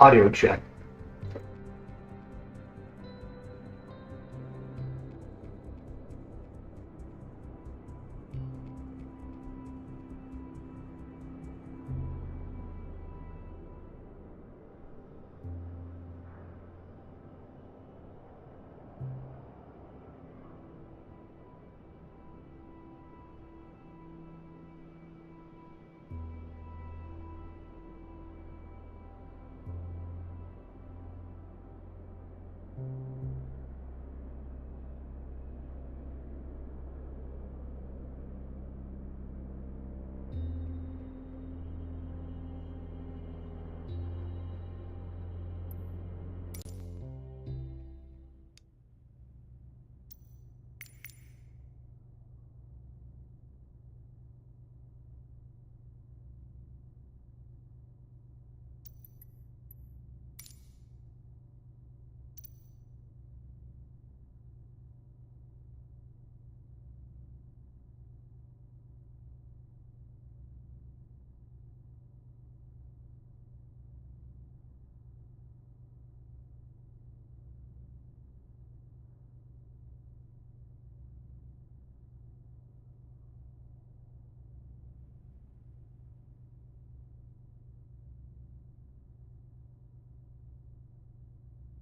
Audio check.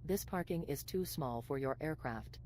This parking is too small for your aircraft.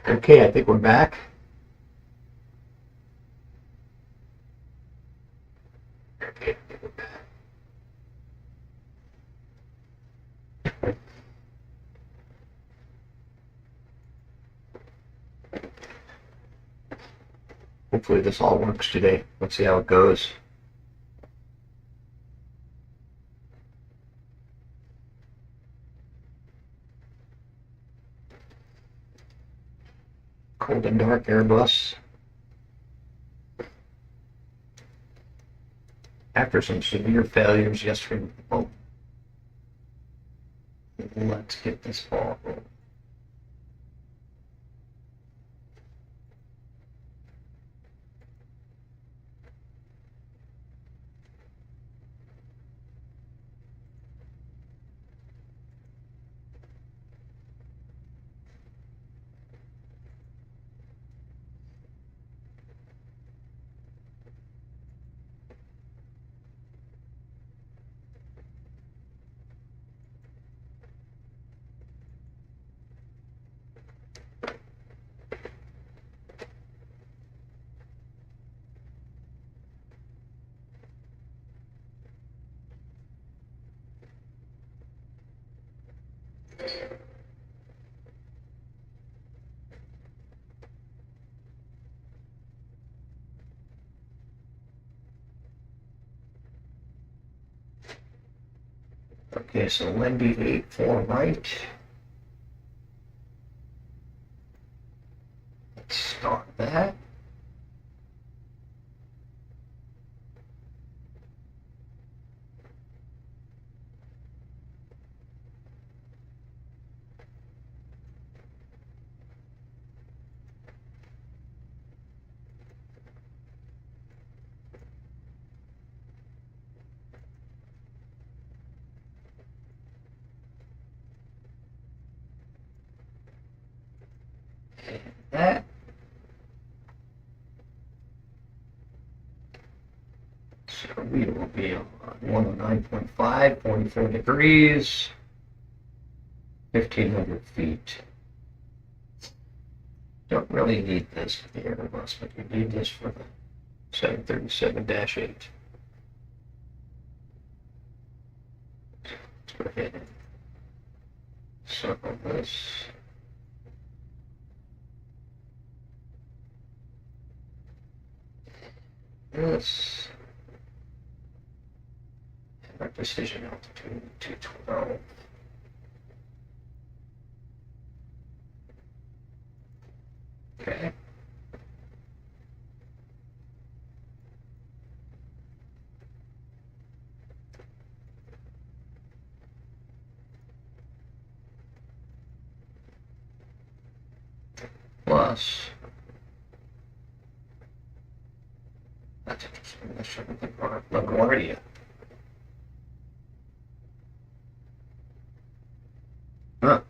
Okay, I think we're back. Okay, I think we're back. Hopefully this all works today. Let's see how it goes. Cold and dark Airbus. After some severe failures yesterday, let's get this ball rolling. Okay, so Wendy 8-4 right. Let's start that. That. So we will be on 109.5, 44 degrees, 1,500 feet. Don't really need this for the Airbus, but you need this for the 737-8. Let's go ahead and circle this. This. And our precision altitude 212. Okay. Plus, that's interesting. This shouldn't be LaGuardia. Huh.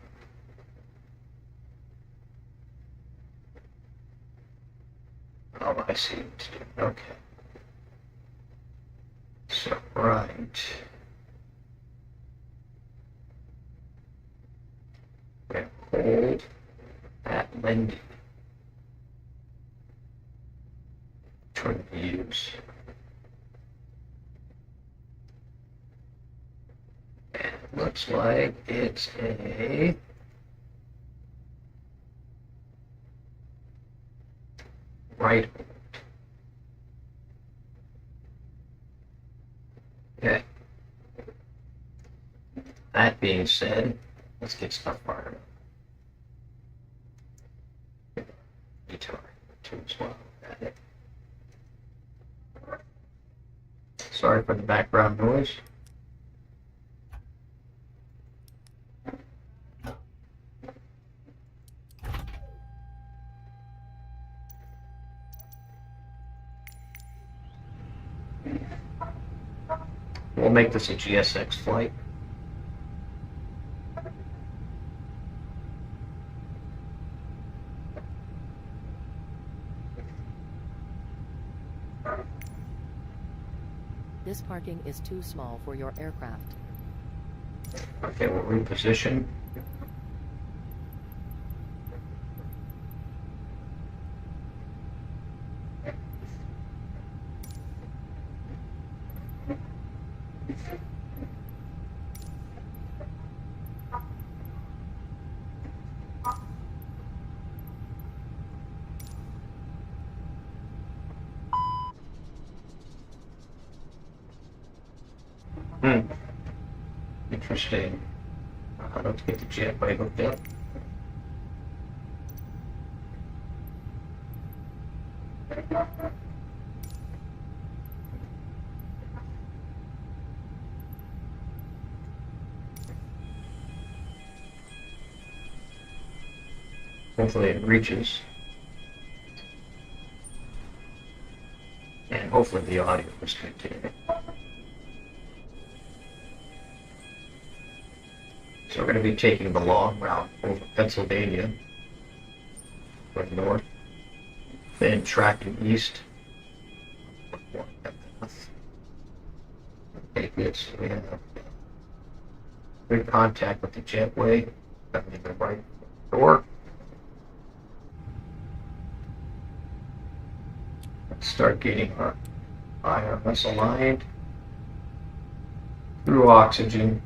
Oh, I see. Okay. So, right. Okay, hold at Lindy. Turn views. And it looks like it's a right hold. Okay. That being said, let's get stuff fired up. Guitar, too, as well. Got it. Sorry for the background noise. We'll make this a GSX flight. This parking is too small for your aircraft. Okay, we'll reposition. Interesting. Let's get the jetway hooked up. Hopefully it reaches. And hopefully the audio is continuing. So we're going to be taking the long route over Pennsylvania, going north, then tracking east. Okay, good. So we have good contact with the jetway coming in the right door. Let's start getting our IRS aligned through oxygen.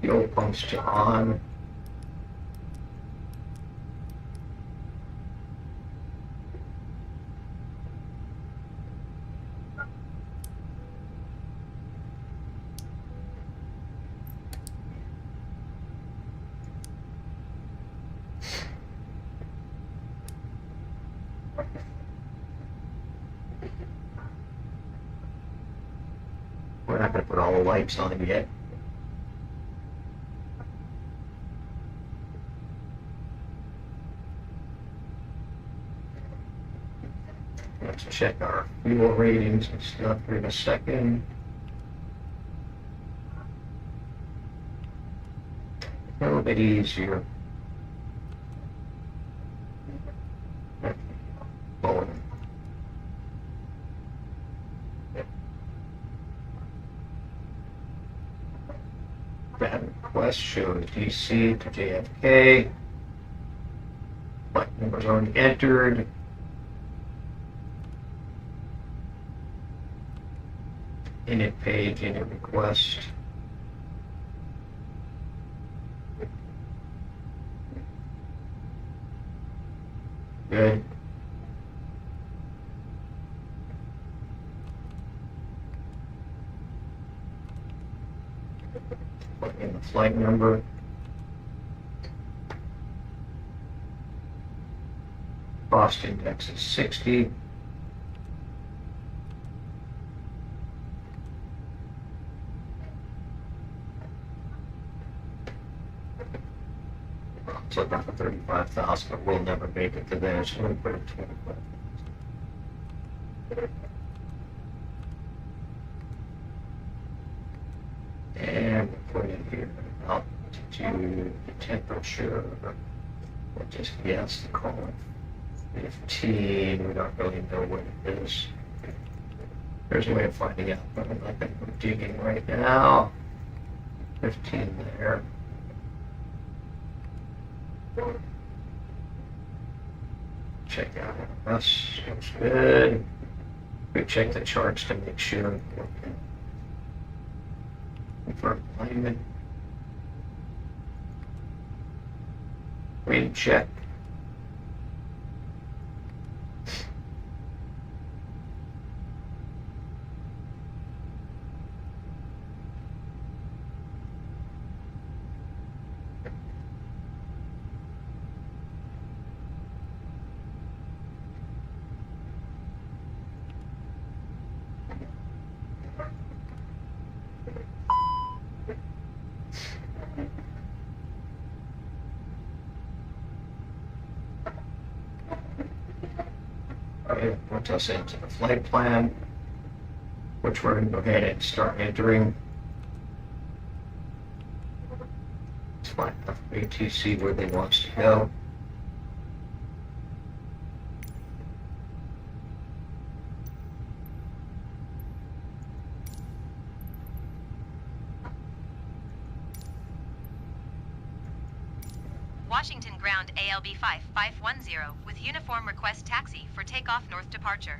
Fuel pumps to on. We're not going to put all the lights on yet. Let's check our fuel ratings and stuff here in a second. A little bit easier. That request shows DC to JFK. Flight number's already entered. Init page, init request. Good. Plug in the flight number. Cost index is 60. It's looking for 35,000, but we'll never make it to there, so we'll put it 25,000. And we'll put in here altitude, temperature. We'll just guess, call it 15. We don't really know what it is. There's a way of finding out, but I'm not going to go digging right now. 15 there. Check out us, looks good. We check the charts to make sure. Confirm alignment. Green check. Okay, puts us into the flight plan, which we're going to go ahead and start entering. Let's find ATC where they want us to go. Washington ground ALB 5510 with uniform request taxi for takeoff north departure.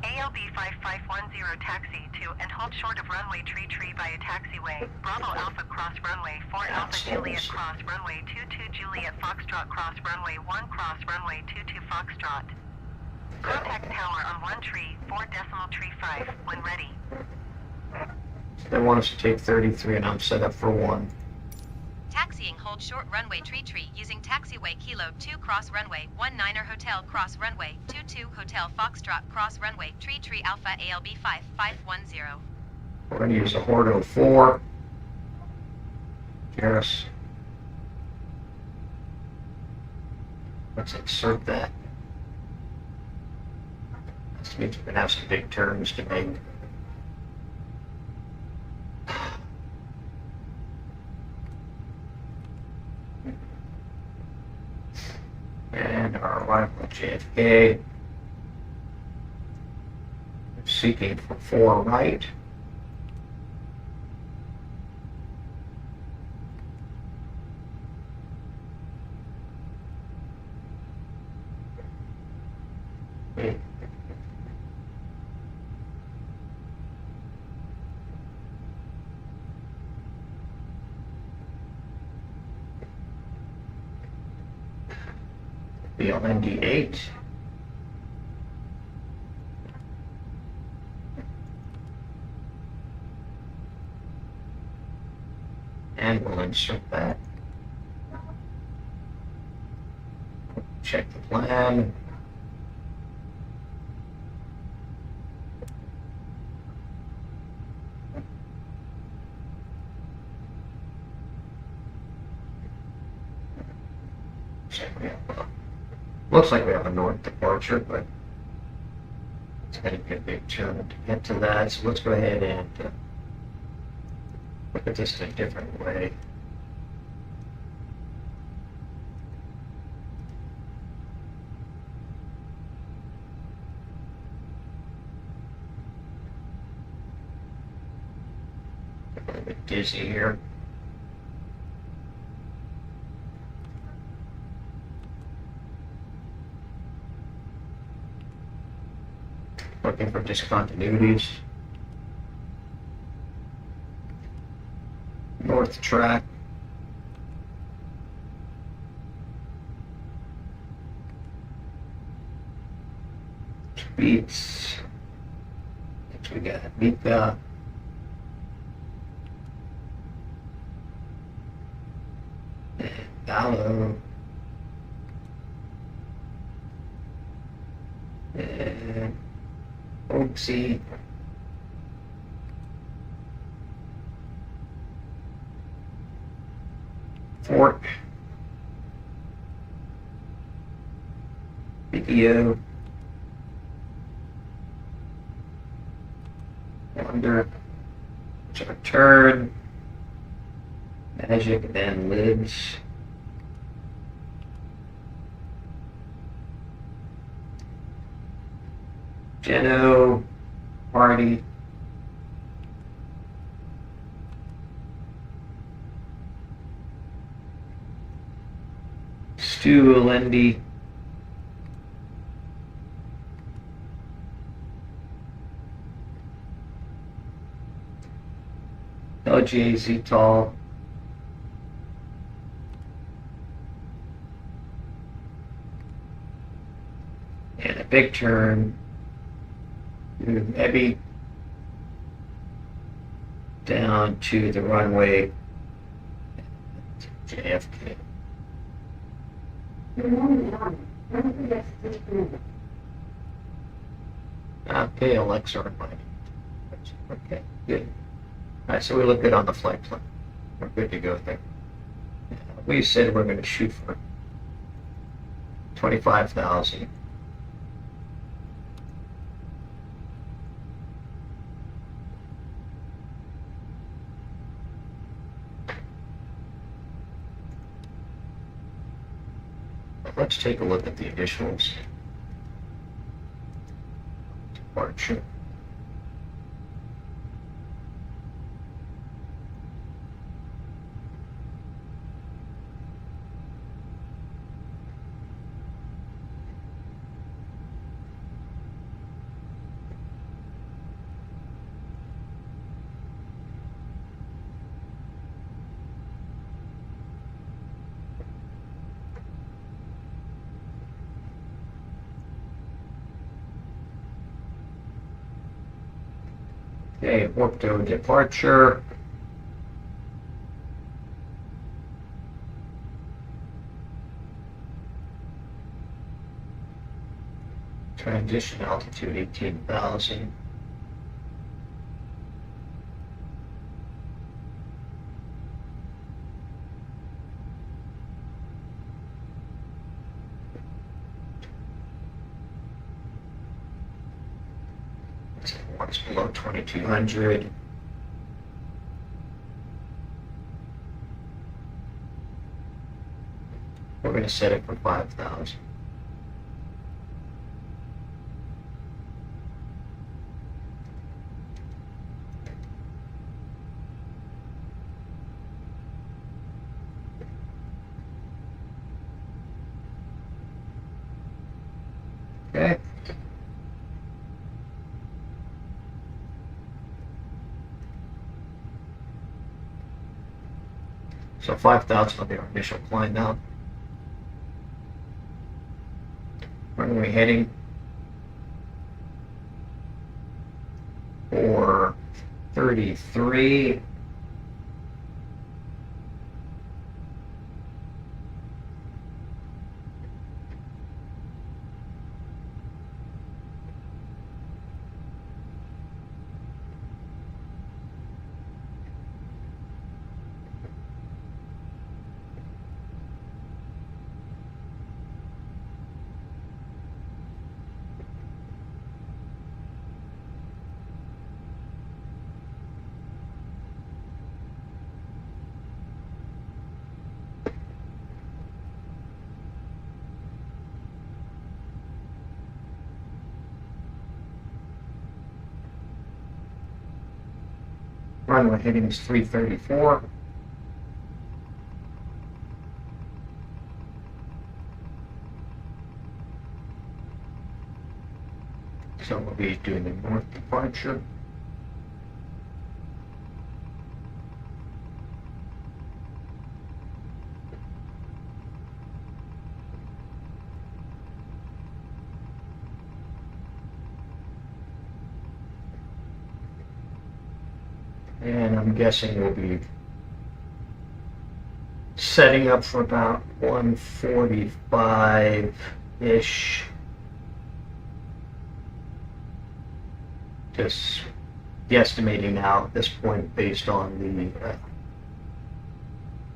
ALB ALB 5510 taxi to and hold short of runway tree via taxiway. Bravo Alpha cross runway 4 Alpha Juliet cross runway 22 Juliet Foxtrot cross runway 1 cross runway 22 Foxtrot. Contact tower on 1 tree 4 decimal tree 5 when ready. They want us to take 33 and I'm set up for 1. Taxiing hold short runway tree using taxiway Kilo 2 cross runway 19er Hotel cross runway 22 Hotel Foxtrot cross runway tree Alpha ALB 5510. We're going to use a Hordo 4. Yes. Let's insert that. This means we're going to have some big turns to make. And our arrival at JFK. Seeking for 4 right. Be on ND8. And we'll insert that. Check the plan. Looks like we have a north departure, but it's going to be a big turn to get to that. So let's go ahead and look at this in a different way. A little bit dizzy here. Looking for discontinuities. North track. Beats. Next we got Mika. And Gallo. And Oaksy. Fork. Video. Wonder. Which are turn. Magic and then lids. Geno, Party, Stu Alendi, LJ Ztall, and a big turn. Maybe down to the runway JFK. Okay, Alexa reminding. Okay, good. All right, so we look good on the flight plan. We're good to go there. We said we're going to shoot for 25,000. Let's take a look at the initials. Departure. Okay, orbital departure. Transition altitude 18,000. Once below 2,200. We're going to set it for 5,000. Okay. So 5,000 will be our initial climb out. Runway heading for 33. Runway heading is 334. So we'll be doing the north departure. And I'm guessing we'll be setting up for about 145-ish. Just guesstimating now at this point based on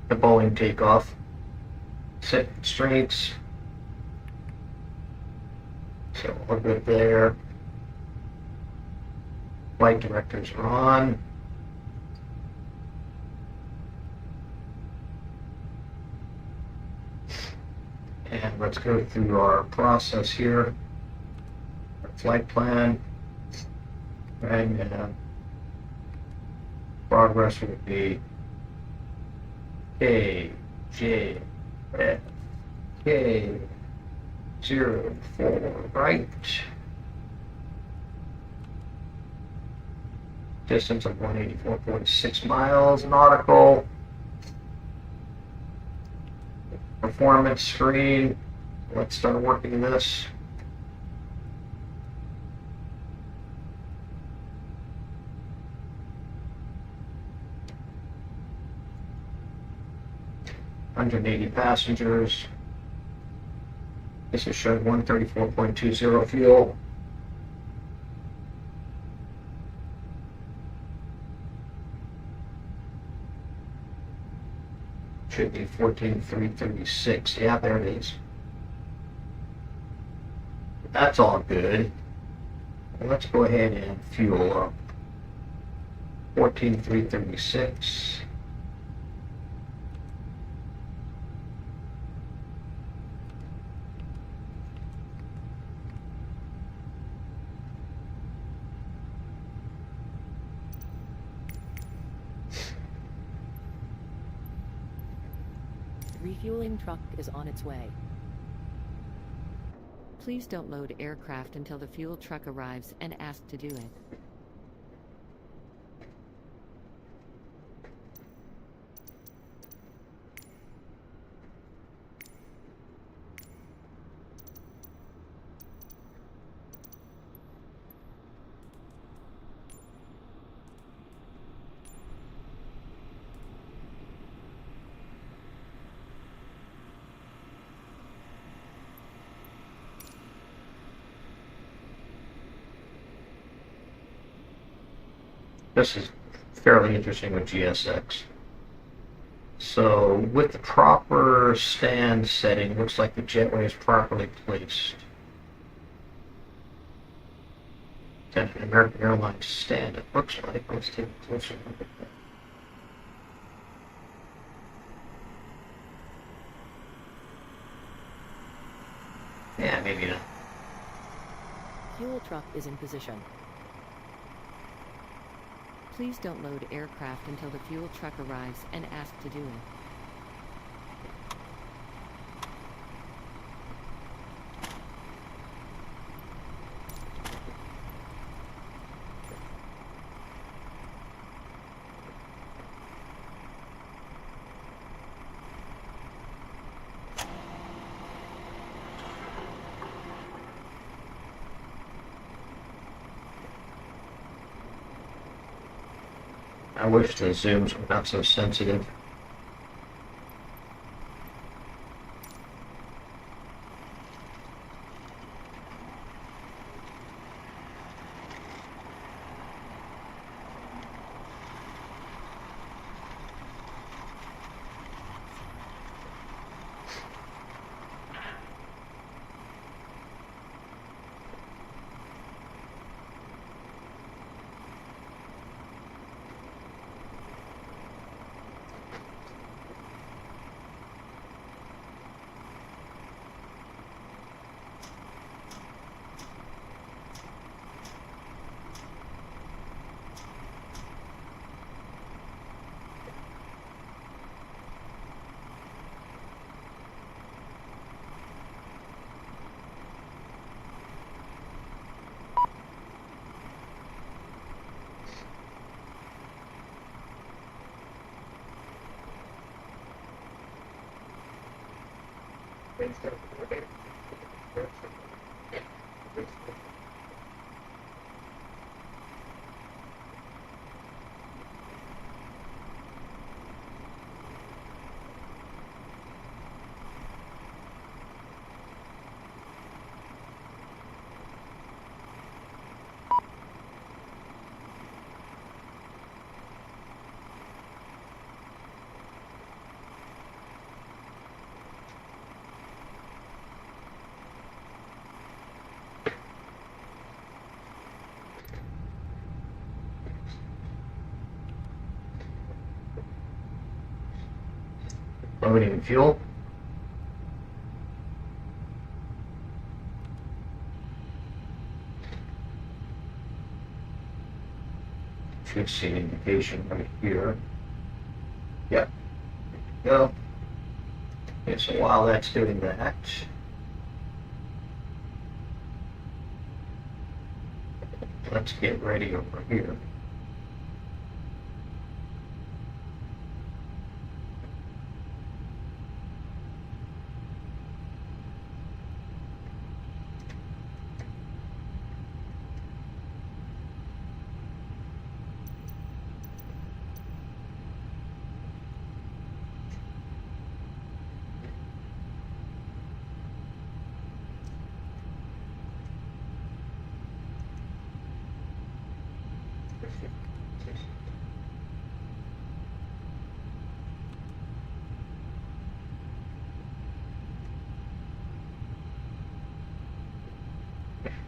the Boeing takeoff. Set constraints. So we're good there. Flight directors are on. And let's go through our process here. Our flight plan. And progress would be K, J, F, K, 04, right. Distance of 184.6 miles nautical. Performance screen. Let's start working this. (180 passengers). This is showing 134.20 fuel. Should be 14,336. Yeah, there it is. That's all good. Let's go ahead and fuel up. 14,336. Refueling truck is on its way. Please don't load aircraft until the fuel truck arrives and ask to do it. this is fairly interesting with GSX. So with the proper stand setting, looks like the jetway is properly placed. Got an American Airlines stand, it looks like. Let's take a closer look at that. Yeah, maybe not. Fuel truck is in position. Please don't load aircraft until the fuel truck arrives and ask to do it. I wish the zooms were not so sensitive. Loading fuel. Should see an indication right here. Yep. Go. Okay, so while that's doing that, let's get ready over here.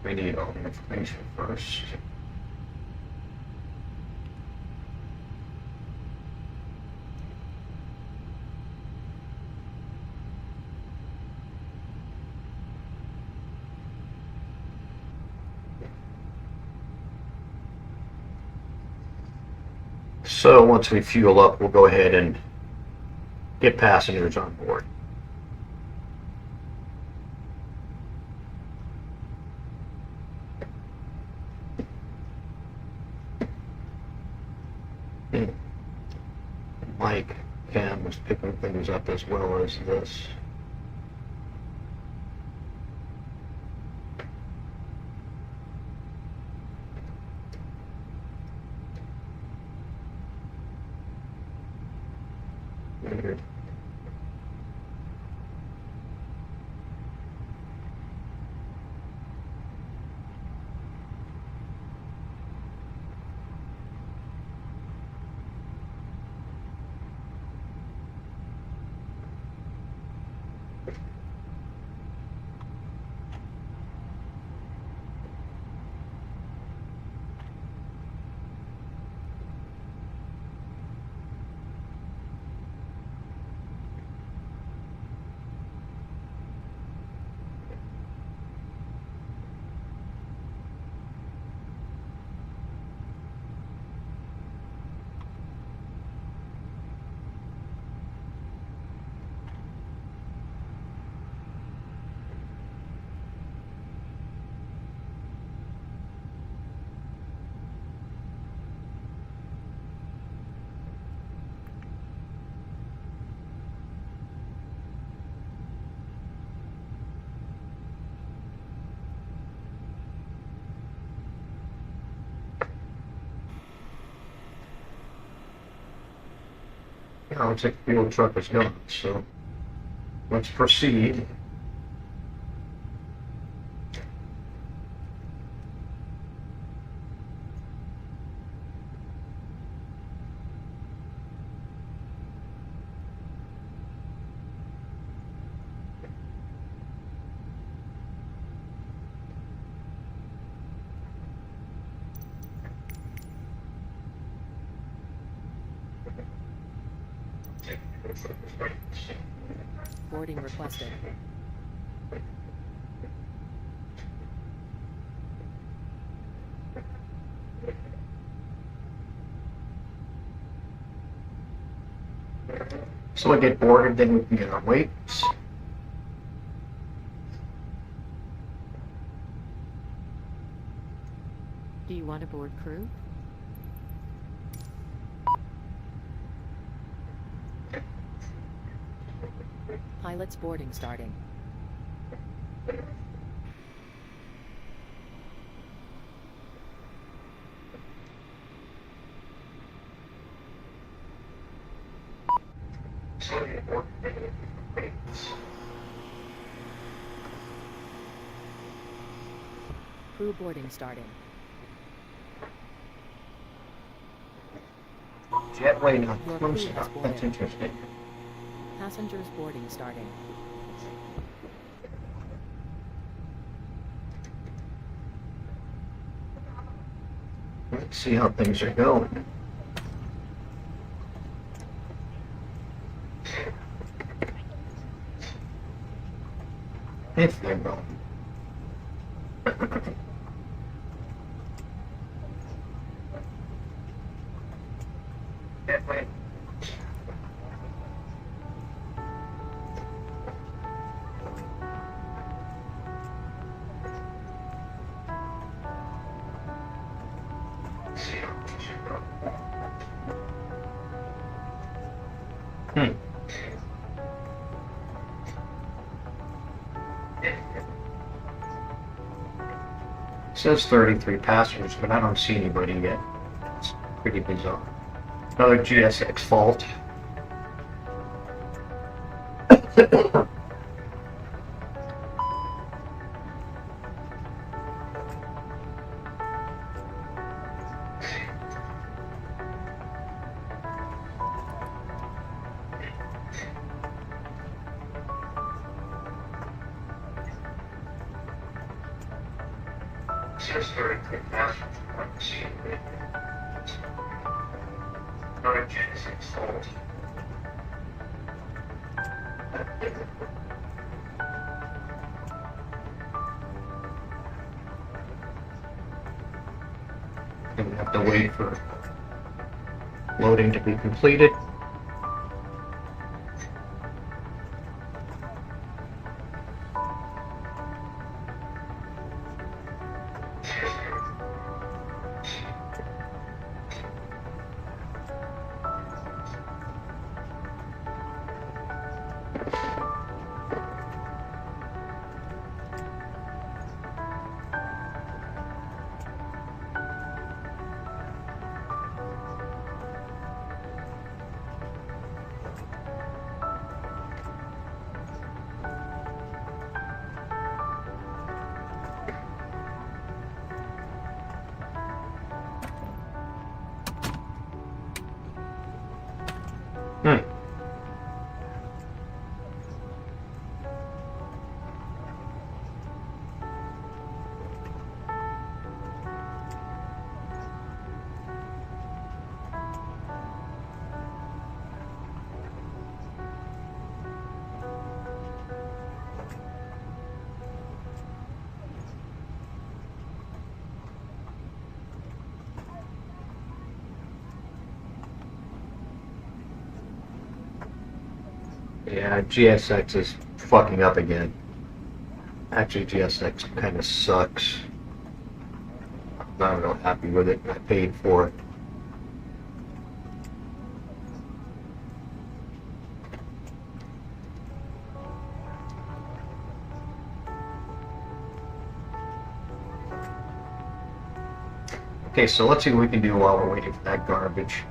We need all the information first. So once we fuel up, we'll go ahead and get passengers on board. Mike Cam was picking things up as well as this. Weird. now looks like the fuel truck is gone, so let's proceed. Boarding requested. So we get boarded, then we can get our weights. Do you want to board crew? Pilot's boarding starting. So we get boarded, then we get our weights. Crew boarding starting. Jetway not Your close crew enough. has That's boarded. interesting. Passengers boarding starting. Let's see how things are going. If they're going. Jetway. See how things are going. It says 33 passengers, but I don't see anybody yet. It's pretty bizarre. Another GSX fault. Says 33 passengers, I don't see anybody. Another GSX fault. And we have to wait for loading to be completed. Yeah, GSX is fucking up again. Actually, GSX kind of sucks. I'm not real happy with it. I paid for it. Okay, so let's see what we can do while we're waiting for that garbage.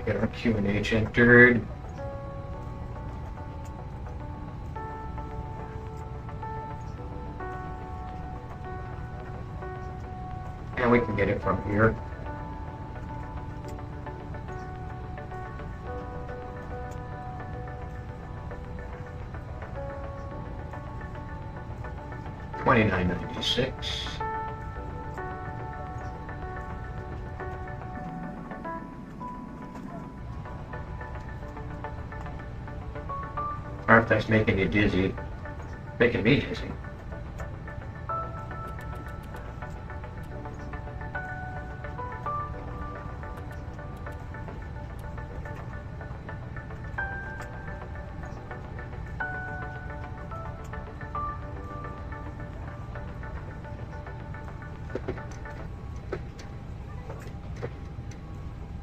get our QNH entered. And we can get it from here. $29.96. Or if that's making you dizzy, making me dizzy.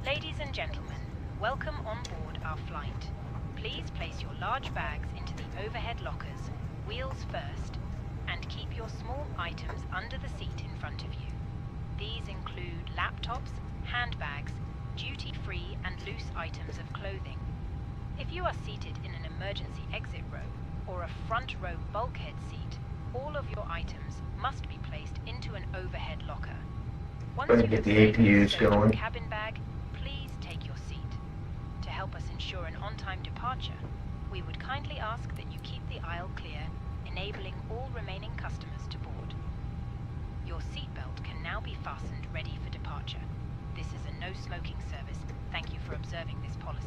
Ladies and gentlemen, welcome on board our flight. Please place your large bags into the overhead lockers, wheels first, and keep your small items under the seat in front of you. These include laptops, handbags, duty-free and loose items of clothing. If you are seated in an emergency exit row or a front row bulkhead seat, all of your items must be placed into an overhead locker. Once Gonna you get have the safely APUs stowed your going. cabin bag, please take your seat. To help us ensure an on-time departure, we would kindly ask that you keep the aisle clear, enabling all remaining customers to board. Your seatbelt can now be fastened ready for departure. This is a no-smoking service. Thank you for observing this policy.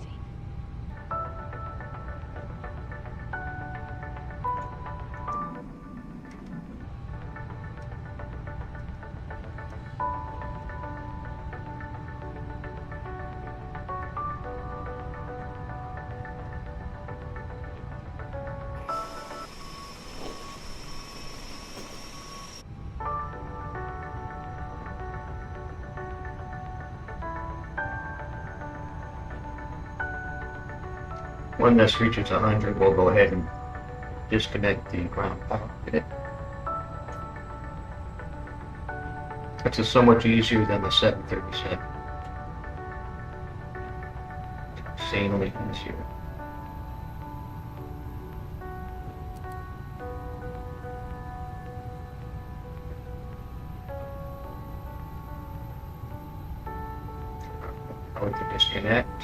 When this reaches 100, we'll go ahead and disconnect the ground power unit. This is so much easier than the 737. Insanely easier. Going to disconnect.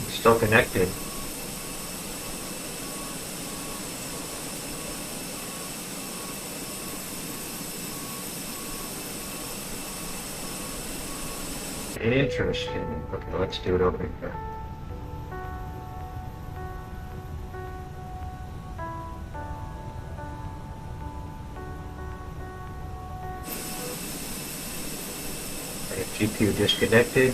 Still connected. Interesting. Okay, let's do it over here. GPU disconnected.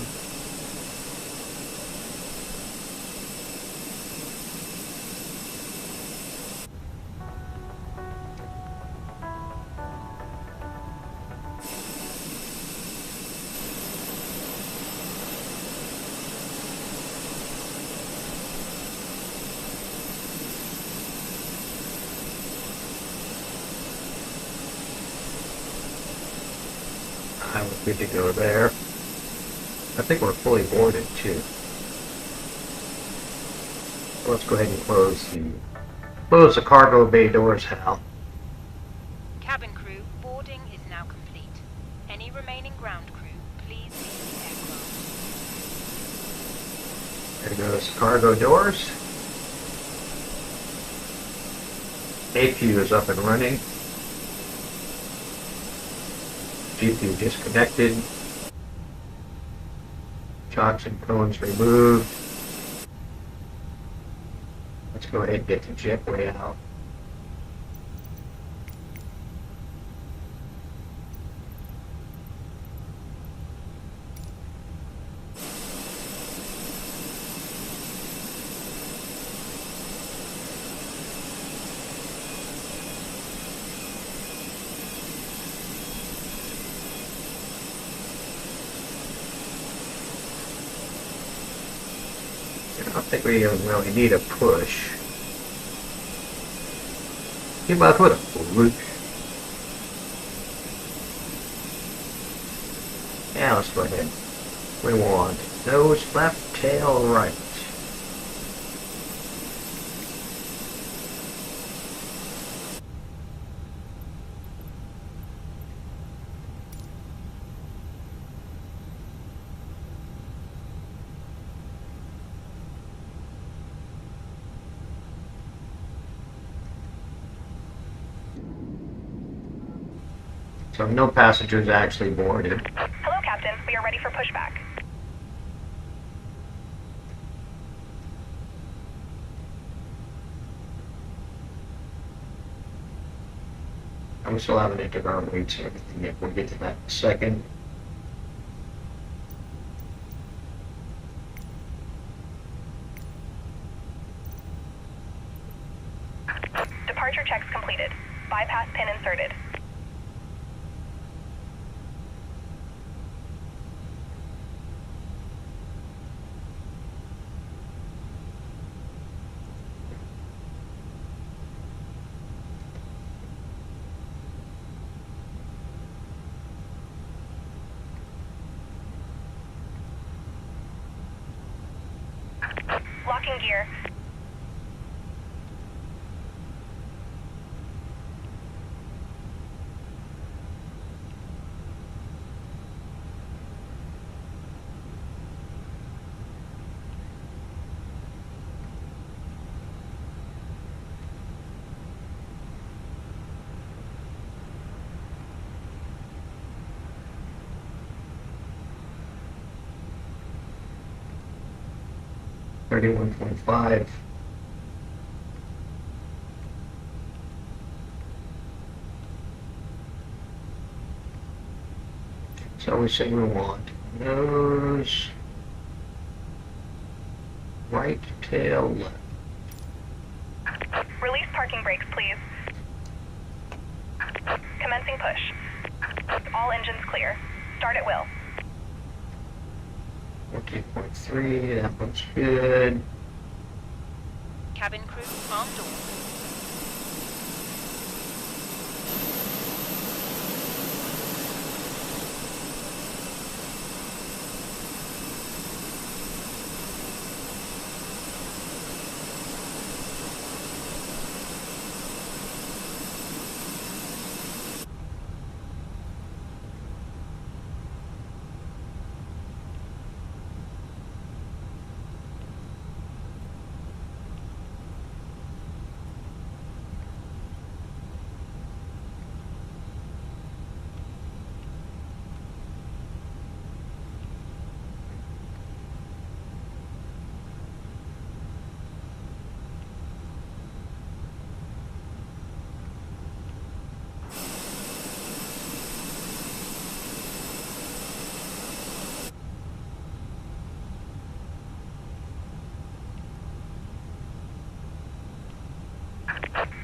I was good to go there. I think we're fully boarded too. So let's go ahead and close the cargo bay doors, Hal. Cabin crew, boarding is now complete. Any remaining ground crew, please leave the aircraft. There goes the cargo doors. APU is up and running. GPU disconnected. Chocks and cones removed. Let's go ahead and get the jetway out. think we don't really need a push. You might put a push. Yeah, let's go ahead. We want nose left, tail right. So no passengers actually boarded. Hello, Captain. We are ready for pushback. We still haven't entered our weights and everything yet. We'll get to that in a second. Departure checks completed. Bypass pin inserted. Locking gear. $31.5. So we say we want nose right, tail left. Release parking brakes, please. Commencing push. All engines clear. Start at will. 14.3, that looks good. Cabin crew, arm door.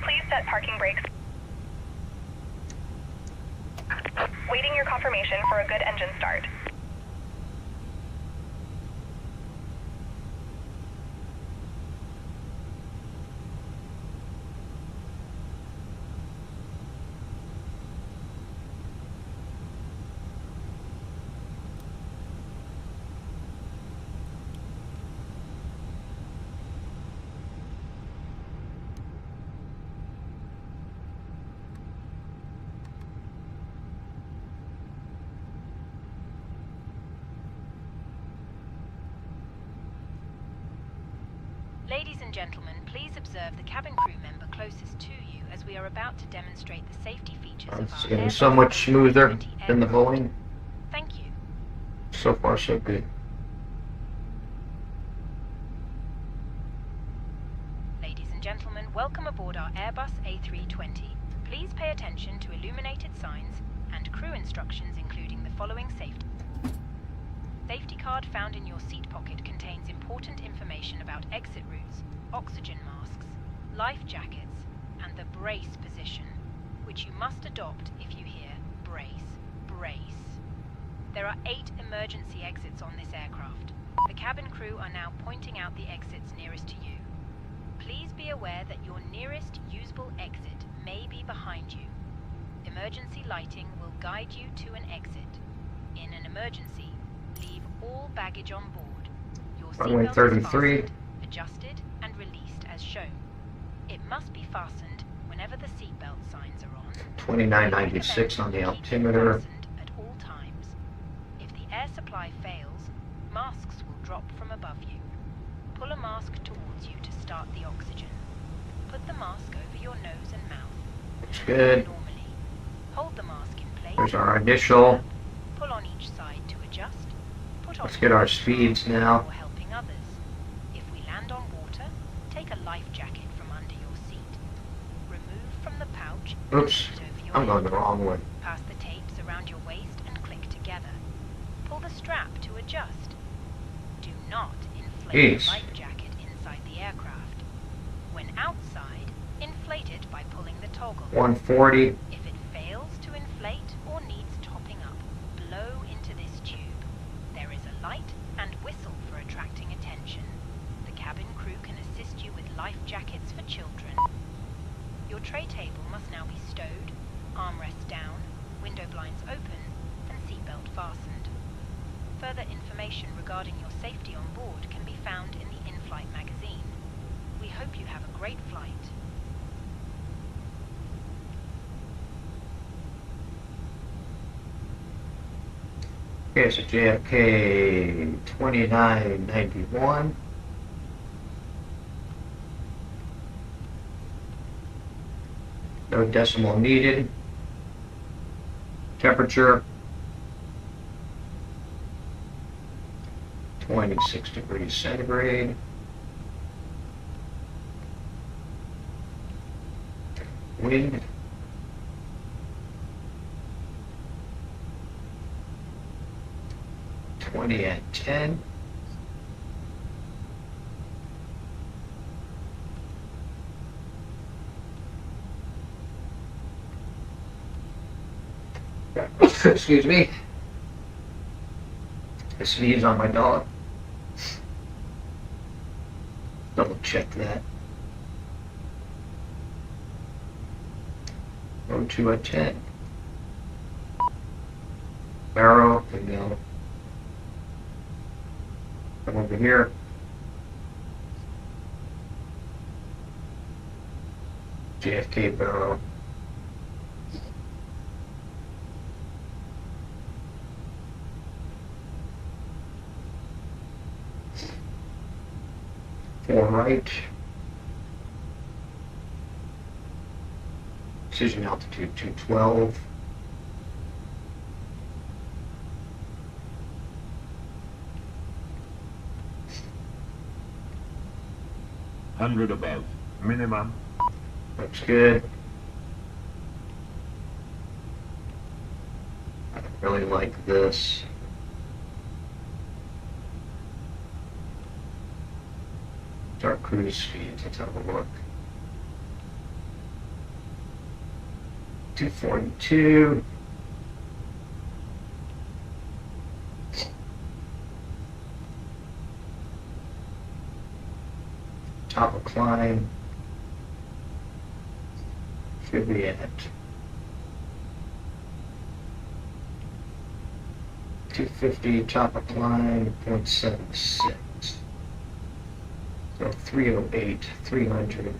Please set parking brakes. Waiting your confirmation for a good engine start. Ladies and gentlemen, please observe the cabin crew member closest to you as we are about to demonstrate the safety features of It's our getting Airbus so much smoother A320 than the aircraft. Boeing. Thank you. So far, so good. Ladies and gentlemen, welcome aboard our Airbus A320. Please pay attention to illuminated signs and crew instructions, including the following safety. Safety card found in your seat pocket contains important information about exit routes, oxygen masks, life jackets, and the brace position, which you must adopt if you hear brace, brace. There are 8 emergency exits on this aircraft. The cabin crew are now pointing out the exits nearest to you. Please be aware that your nearest usable exit may be behind you. Emergency lighting will guide you to an exit. In an emergency, leave all baggage on board. Your Runway seatbelt is 33. fastened, adjusted, and released as shown. It must be fastened whenever the seatbelt signs are on. 2996 on the Keep it altimeter. fastened at all times. If the air supply fails, masks will drop from above you. Pull a mask towards you to start the oxygen. Put the mask over your nose and mouth. Looks good. Normally. Hold the mask in place. There's our initial. Pull on each side to adjust. Put on Let's get our the speeds mask now. before helping others. If we land on water, take a life jacket from under your seat. Remove from the pouch and Oops, put it over your I'm going head. the wrong way. Pass the tapes around your waist and click together. Pull the strap to adjust. Do not inflate Jeez. the life jacket inside the aircraft. When outside, inflate it by pulling the toggle. 140. If it fails to inflate or needs topping up, blow into this tube. There is a light and whistle for attracting attention. The cabin crew can assist you with life jackets for children. Your tray table must now be stowed, armrests down, window blinds open, and seatbelt fastened. Further information regarding your safety on board can be found in the in-flight magazine. We hope you have a great flight. Okay, so JFK 2991. No decimal needed. Temperature 26 degrees centigrade. Wind 20 at 10. Excuse me. I sneeze on my dog. Double check that. 02 at 10. Barrow, and now come over here. JFK barrow. Four right. Precision altitude 212. Hundred above. Minimum. Looks good. I really like this. It's our cruise speeds. Let's have a look. 242. Top of climb should be at 250. Top of climb 0.76. So 308, 300.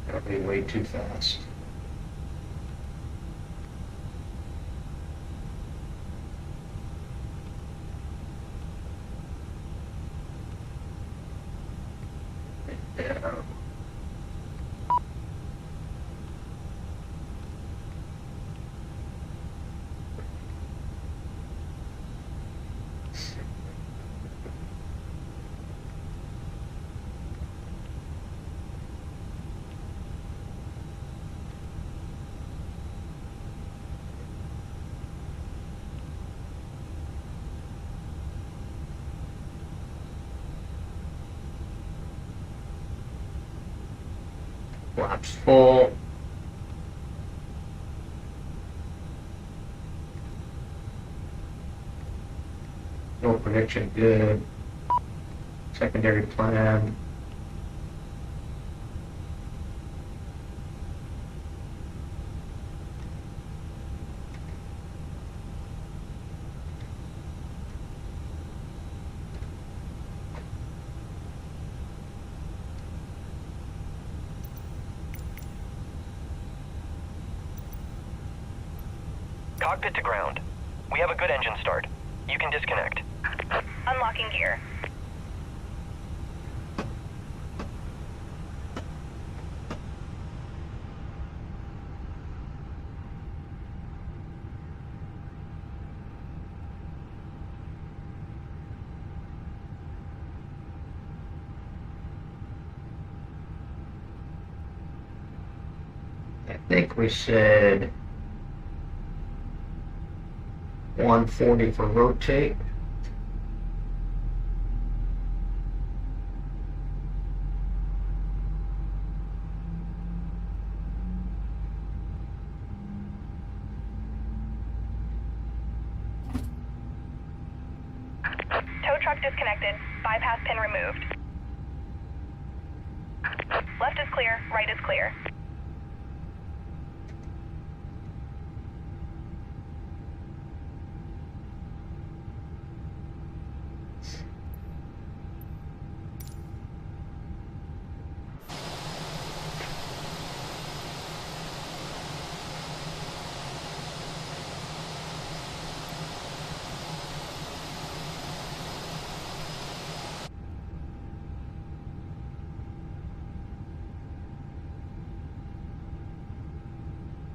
That'll be way too fast. Yeah. Flaps full. No prediction good. Secondary plan. Cockpit to ground. We have a good engine start. You can disconnect. Unlocking gear. I think we said 140 for rotate. Tow truck disconnected. Bypass pin removed. Left is clear, right is clear.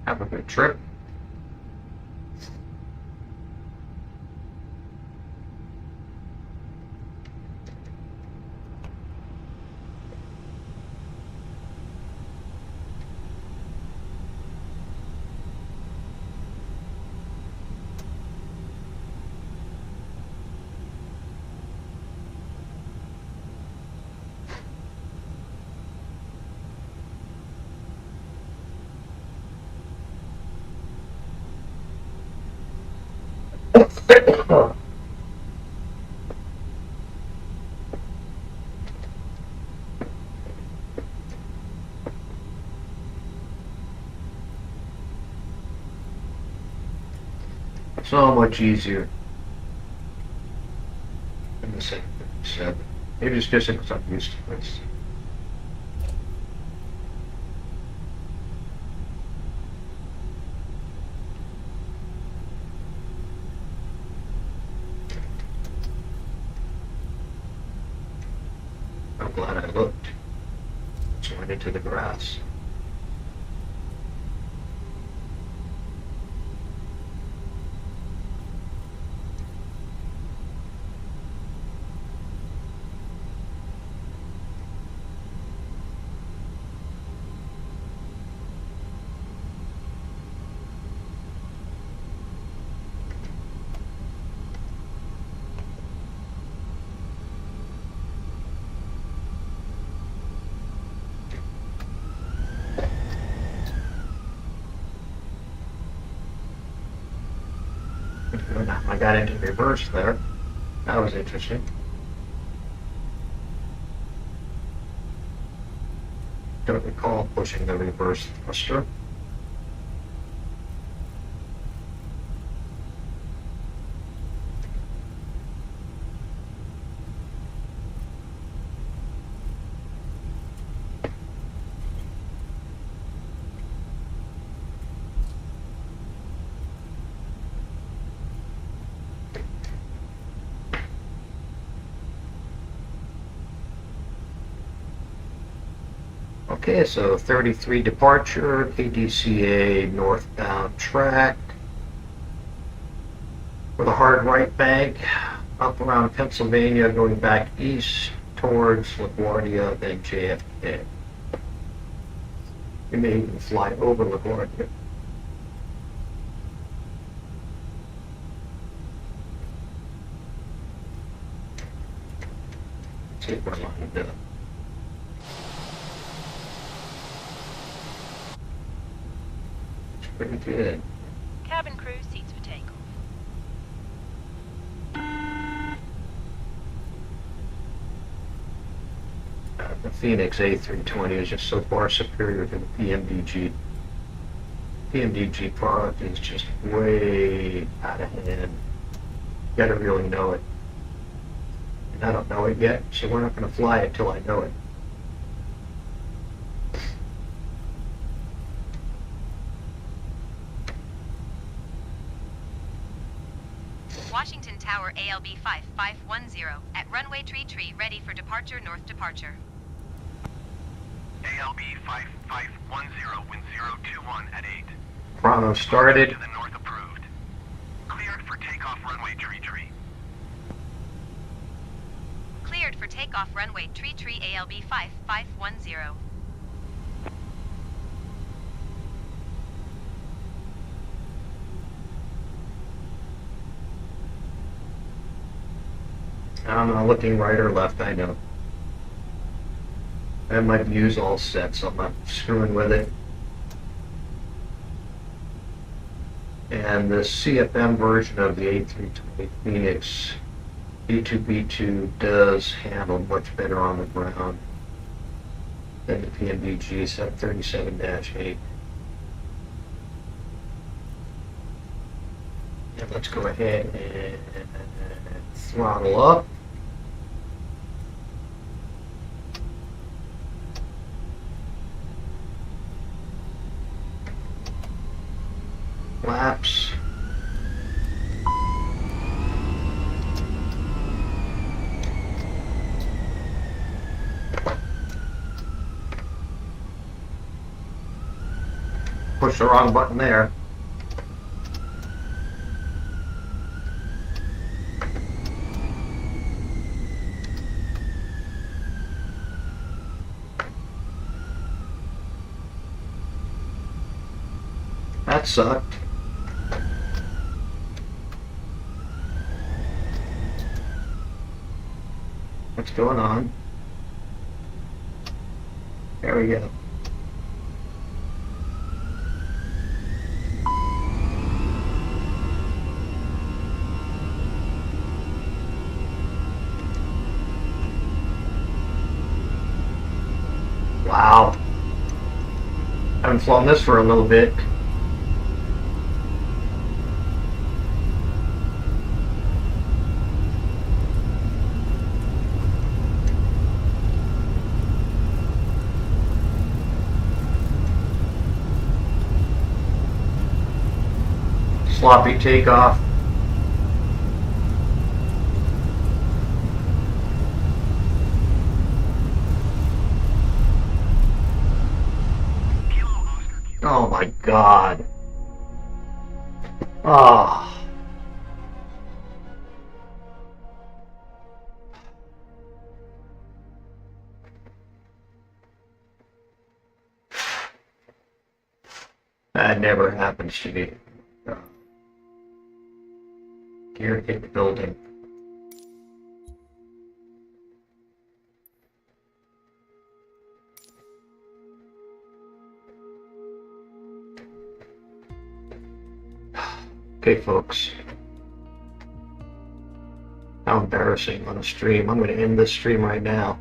Have a good trip. So much easier than the 757. Maybe it's just because I'm used to this. I'm glad I looked. Just went into the grass. I got into reverse there. That was interesting. Don't recall pushing the reverse thruster. Okay, so 33 departure, KDCA northbound track. With a hard right bank, up around Pennsylvania, going back east towards LaGuardia, then JFK. You may even fly over LaGuardia. See if we're lined up. pretty good. Cabin crew seats for takeoff. The Phoenix A320 is just so far superior to the PMDG. PMDG product is just way out of hand. You gotta really know it. And I don't know it yet, so we're not gonna fly it till I know it. Washington Tower ALB 5510 at runway tree ready for departure north departure. ALB 5510, wind 021 at 8. Chrono started. To the north approved. Cleared for takeoff runway tree. Cleared for takeoff runway tree ALB 5510. I'm not looking right or left, I know. I have my views all set, so I'm not screwing with it. And the CFM version of the A320 Phoenix E2B2 does handle much better on the ground than the PMDG 737-8. And let's go ahead and throttle up. Flaps. Push the wrong button there. That sucked. What's going on? There we go. Wow. Haven't flown this for a little bit. Sloppy takeoff. Oh my God. Ah. Oh. That never happens to me. Gear hit the building. Okay, folks. How embarrassing on a stream. I'm going to end this stream right now.